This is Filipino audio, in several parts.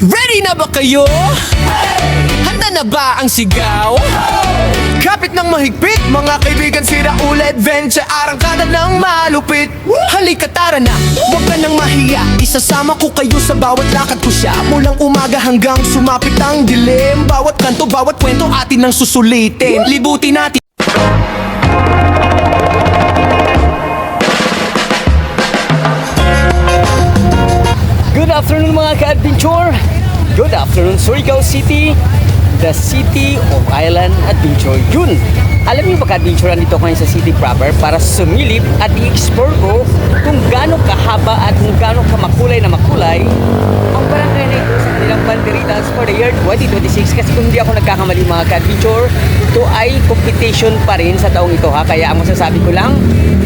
Ready na ba kayo? Handa na ba ang sigaw? Kapit ng mahigpit, mga kaibigan, sira ulit adventure, arangkada ng malupit. Halika tara na, huwag ka nang mahiya, isasama ko kayo sa bawat lakad ko siya. Mulang umaga hanggang sumapit ang dilim, bawat kanto, bawat kwento atin ang susulitin. Libutin natin. Good afternoon mga ka-adventure! Good afternoon Surigao City, the city of island adventure. Yun! Alam niyo ba ka-adventure, dito kayo sa city proper para sumilip at i-explore ko kung gaano kahaba at kung gaano kamakulay na makulay ang barangay na ito sa kanilang banderitas for the year 2026. Kasi kung hindi ako nagkakamali mga ka-adventure, ito ay competition pa rin sa taong ito ha. Kaya ang masasabi ko lang,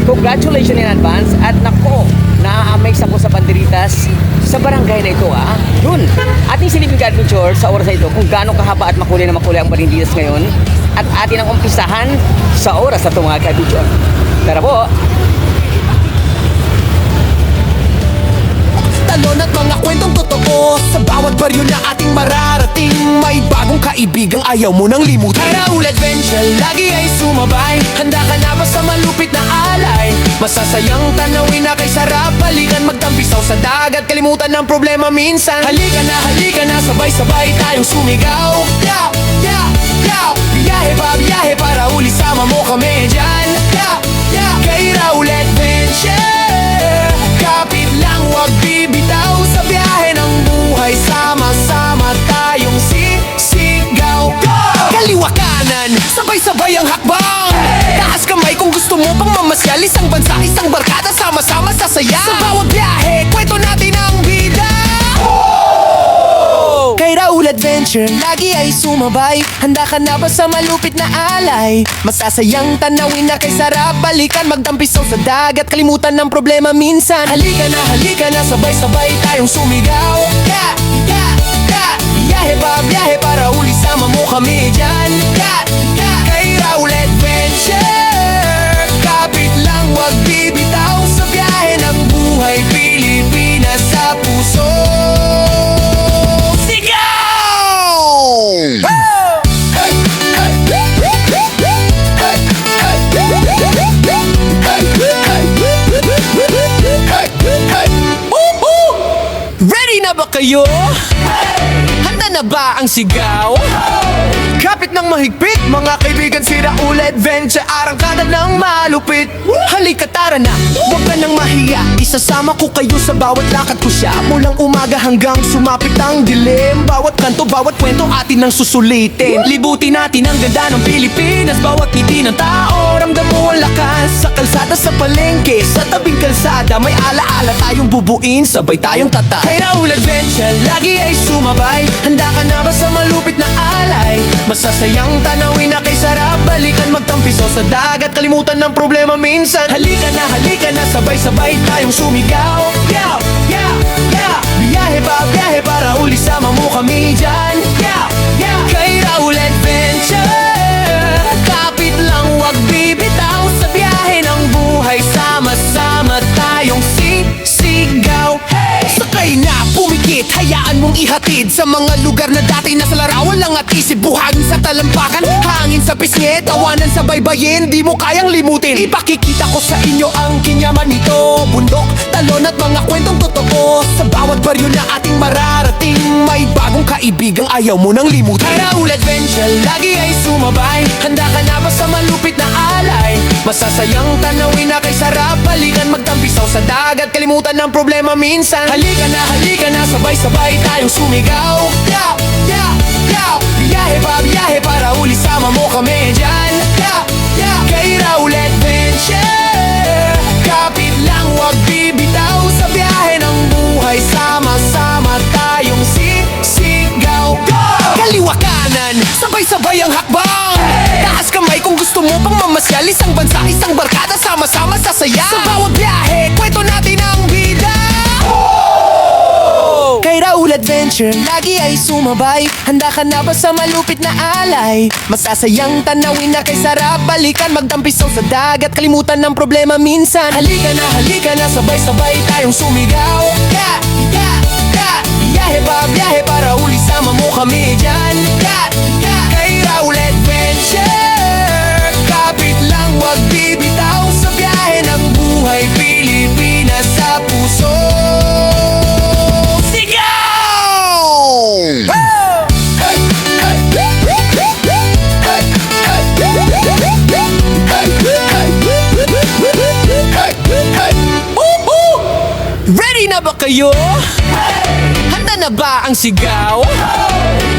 congratulations in advance at nako, na-amaze ako sa banderitas sa barangay na ito ha. Yun, ating silipin ka-adventure sa oras na ito kung gaano kahaba at makulay na makulay ang banderitas ngayon at atin ang umpisahan sa oras na ito mga ka-adventure. Tara po! Talon at mga kwentong totoo sa bawat baryo na ating mararating. May bagong kaibigang ayaw mo nang limutin. Raul Adventure, lagi ay sumabay. Handa ka na ba sa malupit na alay? Masasayang tanawin na kay sarap. Balikan magtampisaw sa dagat, kalimutan ng problema minsan. Halika na, sabay-sabay tayong sumigaw. Yeah, yeah, yeah. Biyahe para uli, sama mo kami dyan. Yeah, yeah. Kay Raul Adventure, kapit lang, wag bibitaw sa biyahe ng buhay. Sama-sama tayong sisigaw. Go! Kaliwa kanan, sabay-sabay ang hakbang. Taas kamay kung gusto mo pang mamasyal. Isang bansa, isang barkada, sama-sama sasaya. Sa bawat biyahe, kwento natin ang bida. Kay Raul Adventure, lagi ay sumabay. Handa ka na ba sa malupit na alay? Masasayang tanawin na kay sarap. Balikan magtampisaw sa dagat, kalimutan ng problema minsan. Halika na, sabay-sabay tayong sumigaw. Yeah, yeah, yeah. Biyahe para uli, sama mo kami dyan. Yeah, yeah. Kay Raul Adventure, kapit lang, wag bibitaw sa biyahe ng buhay. Pilipinas sa puso. Ready na ba kayo? Handa na ba ang sigaw? Kapit ng mahigpit, mga kaibigan, sira ulit adventure, arangkada ng malupit. Halika tara na, huwag ka nang mahiya, isasama ko kayo sa bawat lakad ko siya. Mulang umaga hanggang sumapit ang dilim, bawat kanto, bawat kwento atin ang susulitin. Libutin natin ang ganda ng Pilipinas, bawat ngiti ng tao, ramdam mo ang lakas. Sa kalsada, sa palengke, sa tabing kalsada, may alaala tayong bubuin, sabay tayong tata. Kay Raul Adventure, lagi ay sumabay. Handa ka na ba sa malupit na alay? Masasayang tanawin na kay sarap. Balikan magtampisaw sa dagat, kalimutan ng problema minsan. Halika na, sabay-sabay tayong sumigaw. Yeah, yeah, yeah. Biyahe para uli, sama mo kami dyan. Yeah, yeah. Kay Raul Adventure, kapit lang, wag bibitaw sa biyahe ng buhay. Sama-sama tayong sisigaw. Sakay na, pumikit, hayaan mong ihatid sa mga lugar na dati nasa larawan lang at isip. Buhangin sa talampakan, hangin sa pisngi, tawanan sa baybayin, di mo kayang limutin. Ipakikita ko sa inyo ang kinyaman nito. Bundok, talon at mga kwentong totoo sa bawat baryo na ating mararating. May bagong kaibigang ayaw mo nang limutin. Raul Adventure, lagi ay sumabay. Handa ka na ba sa malupit na alay? Masasayang tanawin na kay sarap. Balikan magtampisaw sa dagat, kalimutan ng problema minsan. Halika na, sabay-sabay tayong sumigaw. Yeah, yeah, yeah. Biyahe para uli, sama mo kami dyan. Yeah, yeah. Kay Raul Adventure, kapit lang, wag bibitaw sa biyahe ng buhay. Sama-sama tayong sisigaw. Go! Kaliwa kanan, sabay-sabay ang hakbang. Taas kamay kung gusto mo pang mamasyal. Isang bansa, isang barkada, sama-sama sasaya. Sa bawat biyahe, kwento natin ang bida. Kay Raul Adventure, lagi ay sumabay. Handa ka na ba sa malupit na alay? Masasayang tanawin na kay sarap. Balikan magtampisaw sa dagat, kalimutan ng problema minsan. Halika na, sabay-sabay tayong sumigaw. Yeah, yeah, yeah. biyahe para uli sama mo kami dyan. Kay Raul Adventure, kapit lang wag bibitaw sa biyahe ng buhay Pilipinas sa puso. Sigaw! Ready na ba kayo? Handa na ba ang sigaw?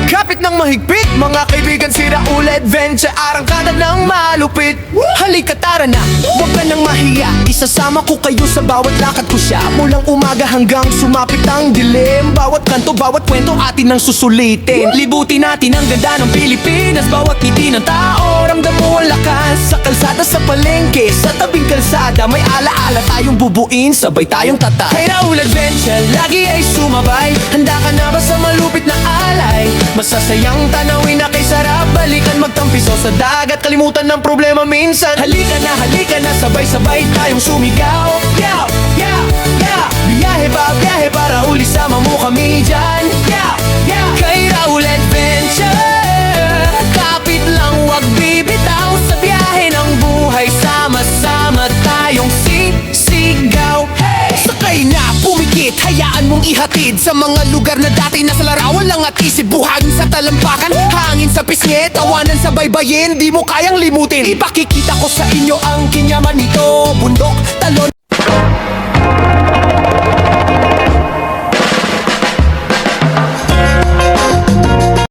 Kapit ng mahigpit, mga kaibigan, si Raul Adventure, arangkada ng malupit. Halika tara na, huwag ka nang mahiya, isasama ko kayo sa bawat lakad ko siya. Mulang umaga hanggang sumapit ang dilim, bawat kanto, bawat kwento atin ang susulitin. Libutin natin ang ganda ng Pilipinas, bawat ngiti ng tao, ramdam mo ang lakas. Sa kalsada, sa palengke, sa tabing kalsada, may alaala tayong bubuin, sabay tayong tatay. Kay Raul Adventure, lagi ay sumabay. Handa ka na ba sa malupit na alay? Masasayang tanawin na kay sarap, balikan magtampiso sa dagat, kalimutan ng problema minsan. Halika na, sabay-sabay tayong sumigaw. Yeah, yeah, yeah. Biyahe para uli sama mo kami dyan. Yeah, yeah. Kay Raul Adventure, kapit lang wag bibitaw sa biyahe ng buhay, sama-sama tayong sisigaw. Sakay na, pumikit, hayaan mong ihatid sa mga lugar na dati nasa larawan lang at isip. Buhangin sa talampakan, hangin sa pisngi, tawanan sa baybayin, di mo kayang limutin. Ipakikita ko sa inyo ang kinyaman nito, bundok, talon